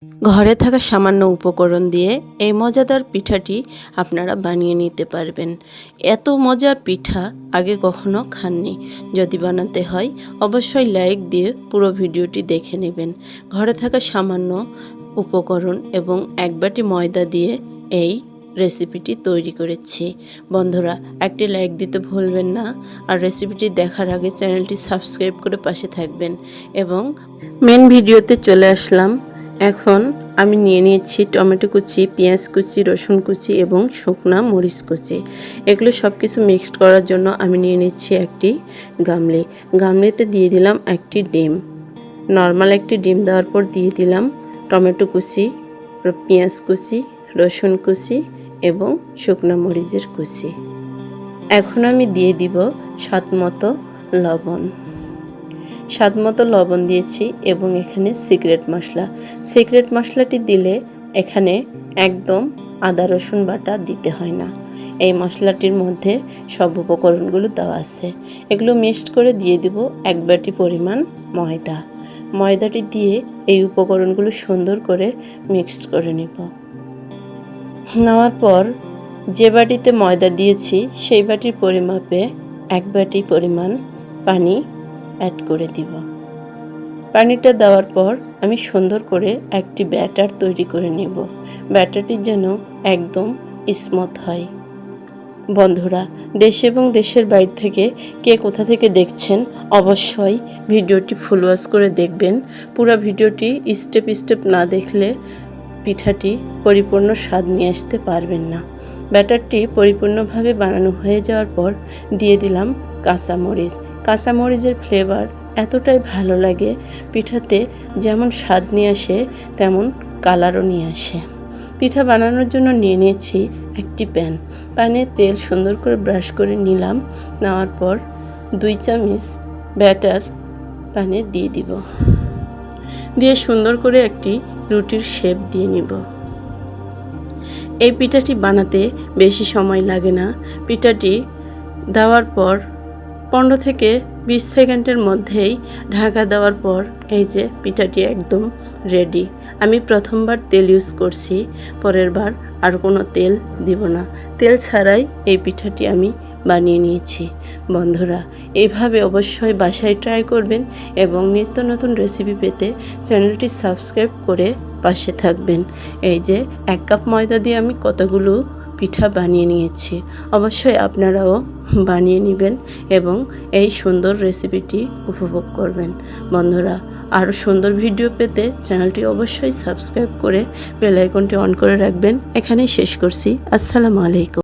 ঘরে থাকা সামান্য উপকরণ দিয়ে এই মজাদার পিঠাটি আপনারা বানিয়ে নিতে পারবেন। এত মজার পিঠা আগে কখনো খাননি। যদি বানাতে হয় অবশ্যই লাইক দিয়ে পুরো ভিডিওটি দেখে নেবেন। ঘরে থাকা সামান্য উপকরণ এবং এক বাটি ময়দা দিয়ে এই রেসিপিটি তৈরি করেছি। বন্ধুরা, একটি লাইক দিতে ভুলবেন না, আর রেসিপিটি দেখার আগে চ্যানেলটি সাবস্ক্রাইব করে পাশে থাকবেন। এবং মেন ভিডিওতে চলে আসলাম। এখন আমি নিয়ে নিয়েছি টমেটো কুচি, পেঁয়াজ কুচি, রসুন কুচি এবং শুকনা মরিচ কুচি। এগুলো সব কিছু মিক্সড করার জন্য আমি নিয়ে নিচ্ছি একটি গামলিতে দিয়ে দিলাম একটি ডিম। নর্মাল একটি ডিম দেওয়ার পর দিয়ে দিলাম টমেটো কুচি, পেঁয়াজ কুচি, রসুন কুচি এবং শুকনা মরিচের কুচি। এখন আমি দিয়ে দিব স্বাদমতো লবণ দিয়েছি এবং এখানে সিক্রেট মশলাটি দিলে এখানে একদম আদা রসুন বাটা দিতে হয় না। এই মশলাটির মধ্যে সব উপকরণগুলো দেওয়া আছে। এগুলো মিক্সড করে দিয়ে দিব এক বাটি পরিমাণ ময়দাটি দিয়ে এই উপকরণগুলো সুন্দর করে মিক্সড করে নেওয়ার পর যে বাটিতে ময়দা দিয়েছি সেই বাটির পরিমাপে এক বাটি পরিমাণ পানি অ্যাড করে দিব। পানিটা দেওয়ার পর আমি সুন্দর করে একটি ব্যাটার তৈরি করে নেব। ব্যাটারটি যেন একদম স্মুথ হয়। বন্ধুরা, দেশ এবং দেশের বাইরে থেকে কে কোথা থেকে দেখছেন অবশ্যই ভিডিওটি ফুল ওয়াচ করে দেখবেন। পুরো ভিডিওটি স্টেপ না দেখলে পিঠাটি পরিপূর্ণ স্বাদ নিয়ে আসতে পারবেন না। ব্যাটারটি পরিপূর্ণভাবে বানানো হয়ে যাওয়ার পর দিয়ে দিলাম কাঁচামরিচের ফ্লেভার এতটাই ভালো লাগে, পিঠাতে যেমন স্বাদ নিয়ে আসে তেমন কালারও নিয়ে আসে। পিঠা বানানোর জন্য নিয়ে নিয়েছি একটি প্যানে তেল সুন্দর করে ব্রাশ করে নিলাম। নেওয়ার পর 2 চামচ ব্যাটার প্যানে দিয়ে সুন্দর করে একটি রুটির শেপ দিয়ে নিব। এই পিঠাটি বানাতে বেশি সময় লাগে না। পিঠাটি দেওয়ার পর 15 থেকে 20 সেকেন্ডের মধ্যেই ঢাকা দেওয়ার পর এই যে পিঠাটি একদম রেডি। আমি প্রথমবার তেল ইউজ করছি, পরের বার আর কোনো তেল দিব না। তেল ছাড়াই এই পিঠাটি আমি বানিয়ে নিয়েছি। বন্ধুরা, এইভাবে অবশ্যই বাসায় ট্রাই করবেন এবং নিত্য নতুন রেসিপি পেতে চ্যানেলটি সাবস্ক্রাইব করে পাশে থাকবেন। এই যে 1 কাপ ময়দা দিয়ে আমি কতগুলো পিঠা বানিয়ে নিয়েছি। অবশ্যই আপনারাও বানিয়ে নেবেন এবং এই সুন্দর রেসিপিটি উপভোগ করবেন। বন্ধুরা, আরও সুন্দর ভিডিও পেতে চ্যানেলটি অবশ্যই সাবস্ক্রাইব করে বেল আইকনটি অন করে রাখবেন। এখানেই শেষ করছি। আসসালামু আলাইকুম।